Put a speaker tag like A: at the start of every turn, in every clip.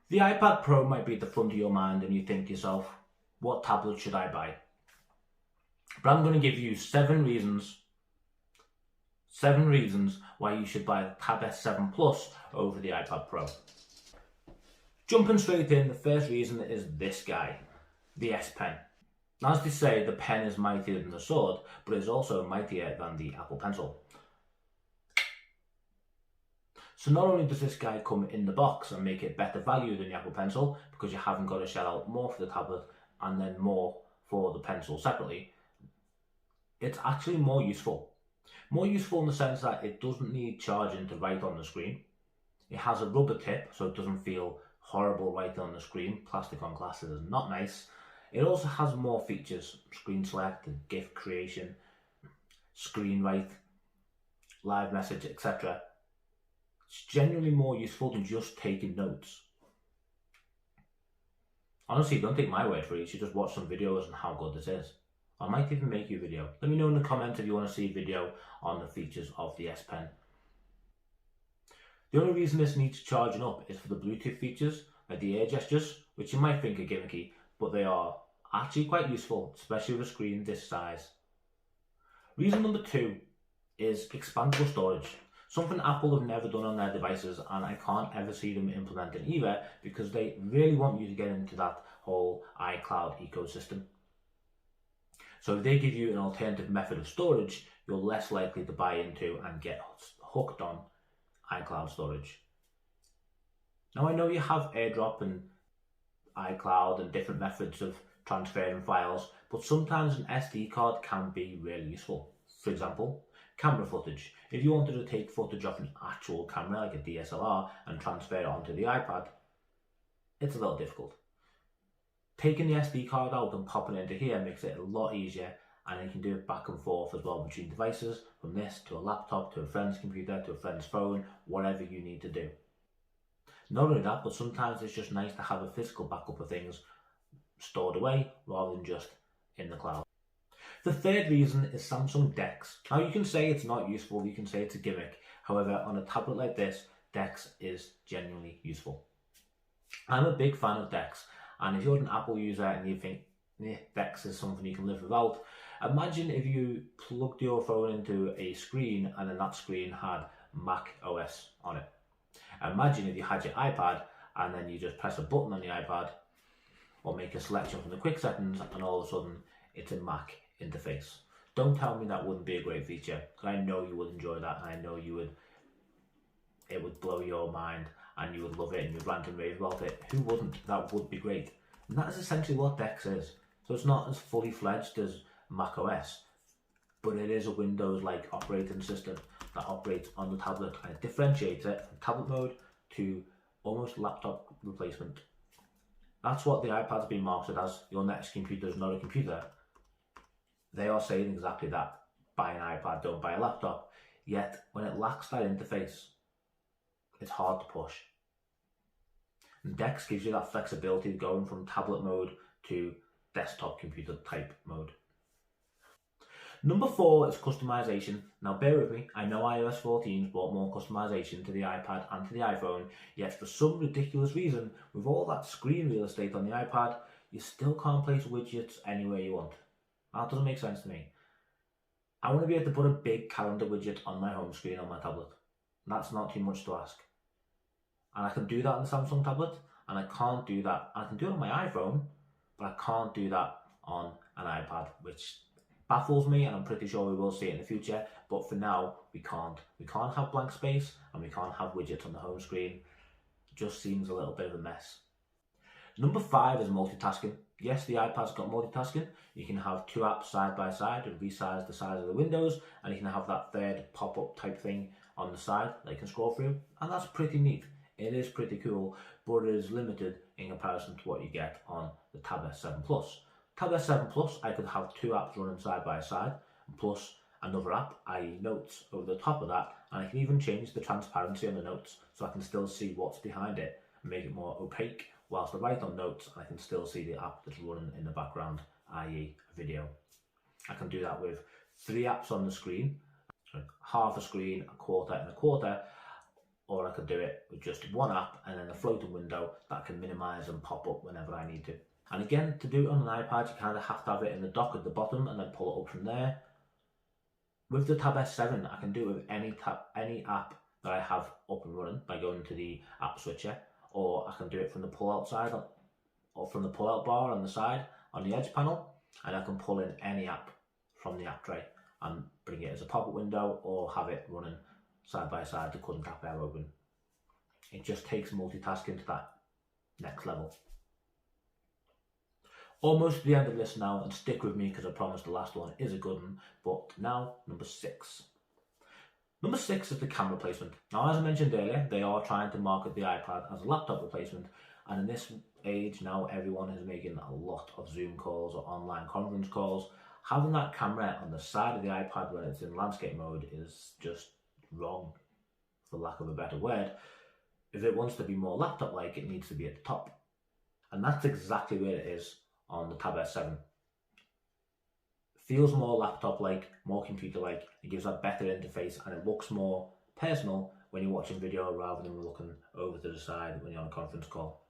A: The iPad Pro might be at the front of your mind and you think to yourself, what tablet should I buy? But I'm going to give you 7 reasons why you should buy the Tab S7 Plus over the iPad Pro. Jumping straight in, the first reason is this guy, the S Pen. As they say, the pen is mightier than the sword, but it is also mightier than the Apple Pencil. So not only does this guy come in the box and make it better value than the Apple Pencil, because you haven't got to shell out more for the tablet and then more for the pencil separately, it's actually more useful. More useful in the sense that it doesn't need charging to write on the screen. It has a rubber tip, so it doesn't feel horrible writing on the screen. Plastic on glasses is not nice. It also has more features: screen select, GIF creation, screen write, live message, etc. It's genuinely more useful than just taking notes. Honestly, don't take my word for it. You should just watch some videos on how good this is. I might even make you a video. Let me know in the comments if you want to see a video on the features of the S Pen. The only reason this needs charging up is for the Bluetooth features, like the air gestures, which you might think are gimmicky, but they are actually quite useful, especially with a screen this size. Reason number 2 is expandable storage. Something Apple have never done on their devices, and I can't ever see them implementing either, because they really want you to get into that whole iCloud ecosystem. So if they give you an alternative method of storage, you're less likely to buy into and get hooked on iCloud storage. Now I know you have AirDrop and iCloud and different methods of transferring files, but sometimes an SD card can be really useful. For example, camera footage. If you wanted to take footage off an actual camera like a DSLR and transfer it onto the iPad, it's a little difficult. Taking the SD card out and popping it into here makes it a lot easier, and you can do it back and forth as well between devices, from this to a laptop, to a friend's computer, to a friend's phone, whatever you need to do. Not only that, but sometimes it's just nice to have a physical backup of things stored away rather than just in the cloud. The third reason is Samsung DeX. Now you can say it's not useful, you can say it's a gimmick. However, on a tablet like this, DeX is genuinely useful. I'm a big fan of DeX, and if you're an Apple user and you think DeX is something you can live without, imagine if you plugged your phone into a screen and then that screen had Mac OS on it. Imagine if you had your iPad and then you just press a button on the iPad or make a selection from the quick settings and all of a sudden it's a Mac interface. Don't tell me that wouldn't be a great feature, because I know you would enjoy that, and I know it would blow your mind and you would love it and you'd rant and rave about it. Who wouldn't? That would be great. And that is essentially what DeX is. So it's not as fully fledged as Mac OS, but it is a Windows-like operating system that operates on the tablet, and it differentiates it from tablet mode to almost laptop replacement. That's what the iPad's been marketed as. Your next computer is not a computer. They are saying exactly that. Buy an iPad, don't buy a laptop. Yet, when it lacks that interface, it's hard to push. And DeX gives you that flexibility going from tablet mode to desktop computer type mode. Number 4 is customization. Now bear with me, I know iOS 14's brought more customization to the iPad and to the iPhone, yet for some ridiculous reason, with all that screen real estate on the iPad, you still can't place widgets anywhere you want. That doesn't make sense to me. I want to be able to put a big calendar widget on my home screen on my tablet. That's not too much to ask. And I can do that on the Samsung tablet, and I can't do that. I can do it on my iPhone, but I can't do that on an iPad, which baffles me, and I'm pretty sure we will see it in the future. But for now, we can't. We can't have blank space, and we can't have widgets on the home screen. It just seems a little bit of a mess. Number 5 is multitasking. Yes, the iPad's got multitasking. You can have 2 apps side by side and resize the size of the windows, and you can have that third pop-up type thing on the side that you can scroll through, and that's pretty neat. It is pretty cool, but it is limited in comparison to what you get on the Tab S7 Plus. Tab S7 Plus, I could have 2 apps running side by side, plus another app, i.e. Notes, over the top of that, and I can even change the transparency on the notes so I can still see what's behind it and make it more opaque whilst I write on notes, and I can still see the app that's running in the background, i.e. a video. I can do that with 3 apps on the screen, so half a screen, a quarter and a quarter, or I could do it with just one app and then a floating window that I can minimize and pop up whenever I need to. And again, to do it on an iPad, you kind of have to have it in the dock at the bottom and then pull it up from there. With the Tab S7, I can do it with any app that I have up and running by going to the app switcher, or I can do it from the pull-out side, or from the pull-out bar on the side on the edge panel, and I can pull in any app from the app tray and bring it as a pop-up window or have it running side by side, the current app I have open. It just takes multitasking to that next level. Almost to the end of this now, and stick with me because I promised the last one is a good one. But now, number 6. Number 6 is the camera replacement. Now, as I mentioned earlier, they are trying to market the iPad as a laptop replacement, and in this age now, everyone is making a lot of Zoom calls or online conference calls. Having that camera on the side of the iPad when it's in landscape mode is just wrong, for lack of a better word. If it wants to be more laptop-like, it needs to be at the top. And that's exactly where it is on the Tab S7. Feels more laptop-like, more computer-like. It gives a better interface and it looks more personal when you're watching video rather than looking over to the side when you're on a conference call.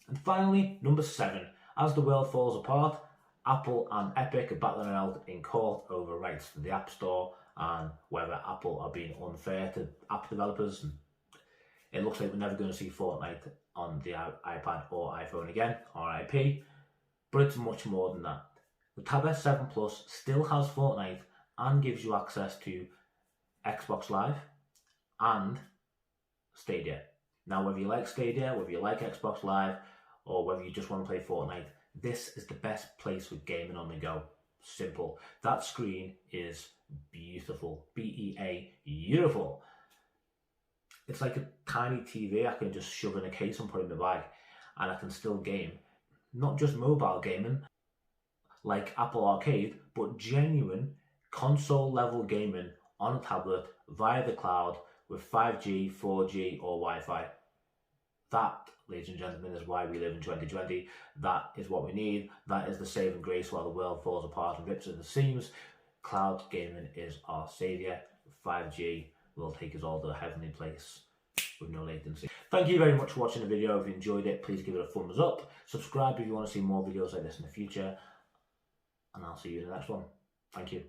A: And finally, number 7. As the world falls apart, Apple and Epic are battling it out in court over rights to the App Store and whether Apple are being unfair to app developers. It looks like we're never going to see Fortnite on the iPad or iPhone again, RIP. But it's much more than that. The Tab S7 Plus still has Fortnite and gives you access to Xbox Live and Stadia. Now, whether you like Stadia, whether you like Xbox Live, or whether you just want to play Fortnite, this is the best place for gaming on the go. Simple. That screen is beautiful. B-E-A, beautiful. It's like a tiny TV I can just shove in a case and put in the bag, and I can still game. Not just mobile gaming like Apple Arcade, but genuine console level gaming on a tablet via the cloud with 5G, 4G or Wi-Fi. That, ladies and gentlemen, is why we live in 2020. That is what we need. That is the saving grace while the world falls apart and rips at the seams. Cloud gaming is our saviour. 5G will take us all to a heavenly place with no latency. Thank you very much for watching the video. If you enjoyed it, please give it a thumbs up. Subscribe if you want to see more videos like this in the future. And I'll see you in the next one. Thank you.